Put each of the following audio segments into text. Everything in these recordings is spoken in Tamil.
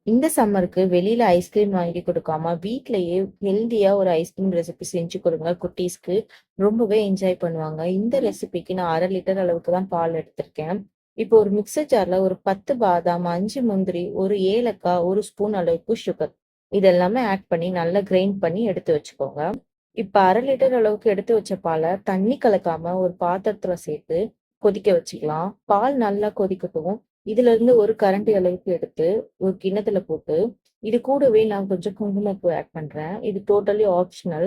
இந்த சம்மருக்கு வெளியில ஐஸ்கிரீம் வாங்கி கொடுக்காம, வீட்லயே ஹெல்தியா ஒரு ஐஸ்கிரீம் ரெசிபி செஞ்சு கொடுங்க குட்டீஸ்க்கு. ரொம்பவே என்ஜாய் பண்ணுவாங்க. இந்த ரெசிபிக்கு நான் 1/2 லிட்டர் அளவுக்கு தான் பால் எடுத்திருக்கேன். இப்போ ஒரு மிக்ஸர் ஜார்ல ஒரு 10 பாதாம், 5 முந்திரி, 1 ஏலக்காய், 1 ஸ்பூன் அளவுக்கு சுகர். இதெல்லாமே ஆட் பண்ணி நல்லா கிரைண்ட் பண்ணி எடுத்து வச்சுக்கோங்க. இப்ப 1/2 லிட்டர் அளவுக்கு எடுத்து வச்ச பால தண்ணி கலக்காம ஒரு பாத்திரத்துல சேர்த்து கொதிக்க வச்சுக்கலாம். பால் நல்லா கொதிக்கட்டும். இதுல இருந்து ஒரு கரண்டி அளவுக்கு எடுத்து ஒரு கிண்ணத்துல போட்டு, இது கூடவே நான் கொஞ்சம் குங்குமப்பூ ஆட் பண்றேன். இது டோட்டலி ஆப்ஷனல்.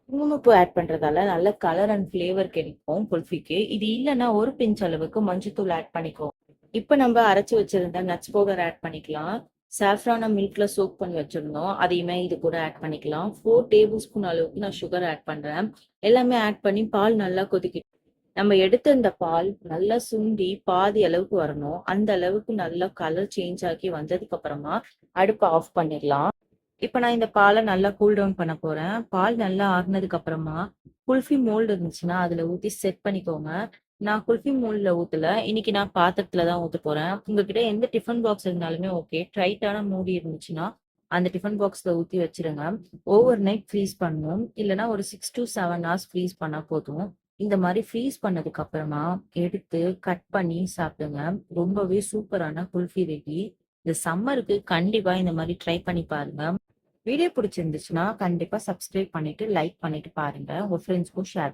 குங்குமப்பூ ஆட் பண்றதால நல்ல கலர் அண்ட் ஃபிளேவர் கிடைக்கும் குல்ஃபிக்கு. இது இல்லன்னா ஒரு பிஞ்ச் அளவுக்கு மஞ்சள்தூள் ஆட் பண்ணிக்கோ. இப்ப நம்ம அரைச்சு வச்சிருந்த நட்ஸ் பவுடர் ஆட் பண்ணிக்கலாம். சாஃப்ரான மில்க்ல சோக் பண்ணி வச்சிருந்தோம். அதையுமே இது கூட ஆட் பண்ணிக்கலாம். 4 டேபிள் ஸ்பூன் அளவுக்கு நான் சுகர் ஆட் பண்றேன். எல்லாமே ஆட் பண்ணி பால் நல்லா கொதிக்கட்டும். நம்ம எடுத்த இந்த பால் நல்லா சுண்டி பாதி அளவுக்கு வரணும். அந்த அளவுக்கு நல்லா கலர் சேஞ்ச் ஆகி வந்ததுக்கு அப்புறமா அடுப்பை ஆஃப் பண்ணிடலாம். இப்ப நான் இந்த பாலை நல்லா கூல் டவுன் பண்ண போறேன். பால் நல்லா ஆறுனதுக்கு அப்புறமா குல்ஃபி மோல்டு இருந்துச்சுன்னா அதுல ஊத்தி செட் பண்ணிக்கோங்க. நான் குல்ஃபி மோல்ட்ல ஊத்தல. இன்னைக்கு நான் பாத்திரத்துல தான் ஊத்த போறேன். உங்ககிட்ட எந்த டிஃபன் பாக்ஸ் இருந்தாலுமே ஓகே. டைட்டான மூடி இருந்துச்சுன்னா அந்த டிஃபன் பாக்ஸ்ல ஊத்தி வச்சிருங்க. ஓவர் நைட் ஃப்ரீஸ் பண்ணணும். இல்லைன்னா ஒரு 6 to 7 hours ஃப்ரீஸ் பண்ணா போதும். இந்த மாதிரி ஃப்ரீஸ் பண்ணதுக்கு அப்புறமா எடுத்து கட் பண்ணி சாப்பிடுங்க. ரொம்பவே சூப்பரான குல்ஃபி ரெடி. இந்த சம்மருக்கு கண்டிப்பா இந்த மாதிரி ட்ரை பண்ணி பாருங்க. வீடியோ பிடிச்சிருந்துச்சுன்னா கண்டிப்பா சப்ஸ்கிரைப் பண்ணிட்டு லைக் பண்ணிட்டு பாருங்க. உங்க ஃப்ரெண்ட்ஸ்க்கும் ஷேர்